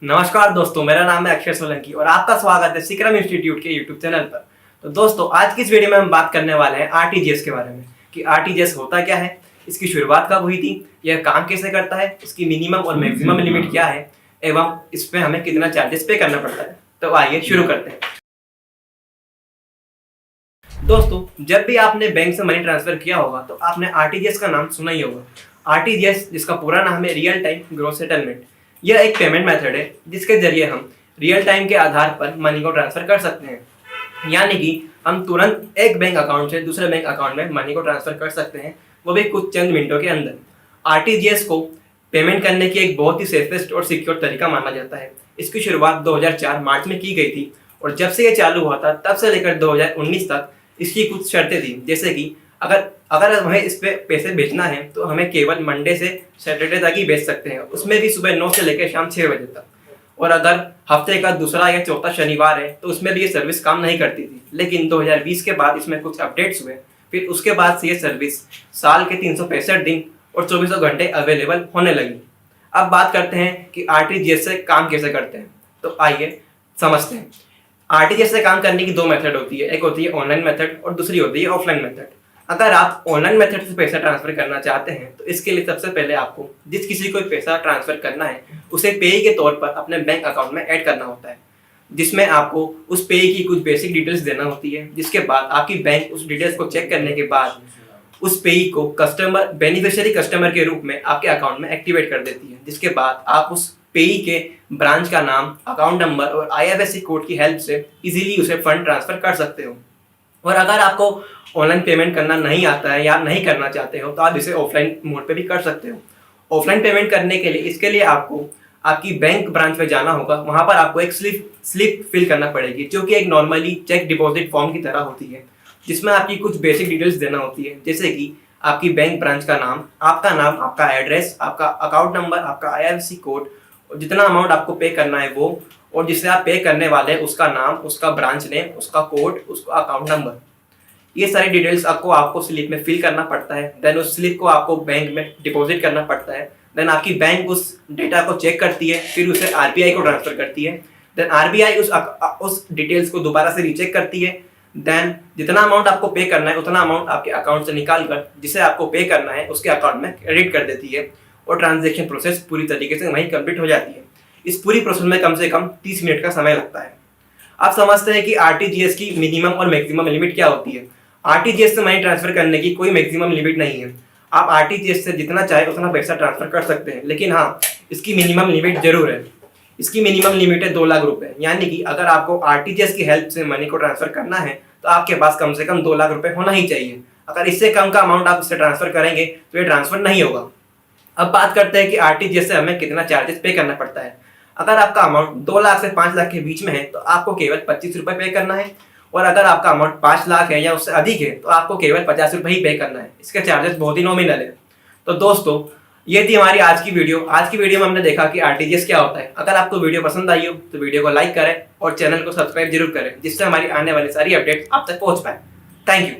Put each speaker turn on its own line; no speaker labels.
नमस्कार दोस्तों, मेरा नाम है अक्षय सोलंकी और आपका स्वागत है सिक्रम इंस्टीट्यूट के यूट्यूब चैनल पर। तो दोस्तों, आज की इस वीडियो में हम बात करने वाले हैं आरटीजीएस के बारे में कि आरटीजीएस होता क्या है, इसकी शुरुआत कब हुई थी, यह काम कैसे करता है, इसकी मिनिमम और मैक्सिमम लिमिट क्या है एवं इसमें हमें कितना चार्जेस पे करना पड़ता है। तो आइए शुरू करते हैं। दोस्तों, जब भी आपने बैंक से मनी ट्रांसफर किया होगा तो आपने आरटीजीएस का नाम सुना ही होगा। आरटीजीएस, जिसका पूरा नाम है रियल टाइम ग्रॉस सेटलमेंट, यह एक पेमेंट मेथड है जिसके जरिए हम रियल टाइम के आधार पर मनी को ट्रांसफर कर सकते हैं। यानी कि हम तुरंत एक बैंक अकाउंट से दूसरे बैंक अकाउंट में मनी को ट्रांसफर कर सकते हैं, वो भी कुछ चंद मिनटों के अंदर। आरटीजीएस को पेमेंट करने की एक बहुत ही सेफेस्ट और सिक्योर तरीका माना जाता है। इसकी शुरुआत 2004 मार्च में की गई थी और जब से ये चालू हुआ था तब से लेकर 2019 तक इसकी कुछ शर्तें थी, जैसे कि अगर हमें इस पे पैसे भेजना है तो हमें केवल मंडे से सैटरडे तक ही भेज सकते हैं, उसमें भी सुबह 9 से लेकर शाम 6 बजे तक। और अगर हफ्ते का दूसरा या चौथा शनिवार है तो उसमें भी ये सर्विस काम नहीं करती थी। लेकिन 2020 के बाद इसमें कुछ अपडेट्स हुए, फिर उसके बाद से ये सर्विस साल के 365 दिन और 24 घंटे अवेलेबल होने लगी। अब बात करते हैं कि आरटीजीएस से काम कैसे करते हैं, तो आइए समझते हैं। आरटीजीएस से काम करने की दो मेथड होती है, एक होती है ऑनलाइन मेथड और दूसरी होती है ऑफलाइन मेथड। अगर आप ऑनलाइन मेथड से पैसा ट्रांसफर करना चाहते हैं तो इसके लिए सबसे पहले आपको जिस किसी को पैसा ट्रांसफर करना है उसे पेई के तौर पर अपने बैंक अकाउंट में ऐड करना होता है, जिसमें आपको उस पेई की कुछ बेसिक डिटेल्स देना होती है। जिसके बाद आपकी बैंक उस डिटेल्स को चेक करने के बाद उस पेई को बेनिफिशियरी कस्टमर के रूप में आपके अकाउंट में एक्टिवेट कर देती है। जिसके बाद आप उस पेई के ब्रांच का नाम, अकाउंट नंबर और आईएफएससी कोड की हेल्प से इजीली उसे फंड ट्रांसफर कर सकते हो। और अगर आपको ऑनलाइन पेमेंट करना नहीं आता है या नहीं करना चाहते हो तो आप इसे ऑफलाइन मोड पे भी कर सकते हो। ऑफलाइन पेमेंट करने के लिए इसके लिए आपको आपकी बैंक ब्रांच में जाना होगा। वहां पर आपको एक स्लिप फिल करना पड़ेगी, जो कि एक नॉर्मली चेक डिपॉजिट फॉर्म की तरह होती है, जिसमें आपकी कुछ बेसिक डिटेल्स देना होती है, जैसे कि आपकी बैंक ब्रांच का नाम, आपका एड्रेस, आपका अकाउंट नंबर, आपका आईएफएससी कोड, जितना अमाउंट आपको पे करना है वो, और जिससे आप पे करने वाले उसका नाम, उसका ब्रांच नेम, उसका कोड, उसका अकाउंट नंबर। ये सारी डिटेल्स आपको स्लिप में फिल करना पड़ता है। देन उस स्लिप को आपको बैंक में डिपॉजिट करना पड़ता है। देन आपकी बैंक उस डेटा को चेक करती है, फिर उसे आरबीआई को ट्रांसफर करती है। देन आरबीआई उस डिटेल्स को दोबारा से रीचेक करती है। देन जितना अमाउंट आपको पे करना है उतना अमाउंट आपके अकाउंट से निकाल कर जिसे आपको पे करना है उसके अकाउंट में क्रेडिट कर देती है और ट्रांजेक्शन प्रोसेस पूरी तरीके से वहीं कंप्लीट हो जाती है। इस पूरी प्रोसेस में कम से कम 30 मिनट का समय लगता है। आप समझते हैं कि आरटीजीएस की मिनिमम और मैक्सिमम लिमिट क्या होती है। आरटीजीएस से मनी ट्रांसफर करने की कोई मैक्सिमम लिमिट नहीं है। आप आरटीजीएस से जितना चाहे उतना पैसा ट्रांसफर कर सकते हैं, लेकिन हाँ, इसकी मिनिमम लिमिट जरूर है। इसकी मिनिमम लिमिट है 2 लाख रुपए। यानी कि अगर आपको आरटीजीएस की हेल्प से मनी को ट्रांसफर करना है तो आपके पास कम से कम 2 लाख रुपए होना ही चाहिए। अगर इससे कम का अमाउंट आप इससे ट्रांसफर करेंगे तो ये ट्रांसफर नहीं होगा। अब बात करते हैं कि आरटीजीएस से हमें कितना चार्जेस पे करना पड़ता है। अगर आपका अमाउंट 2 लाख से 5 लाख के बीच में है तो आपको केवल 25 रुपए पे करना है, और अगर आपका अमाउंट 5 लाख है या उससे अधिक है तो आपको केवल 50 रुपए ही पे करना है। इसके चार्जेस बहुत ही नॉमिनल है। तो दोस्तों, ये थी हमारी आज की वीडियो। आज की वीडियो में हमने देखा कि आरटीजीएस क्या होता है। अगर आपको वीडियो पसंद आई हो तो वीडियो को लाइक करें और चैनल को सब्सक्राइब जरूर करें, जिससे हमारी आने वाली सारी अपडेट्स आप तक पहुंच पाए। Thank you.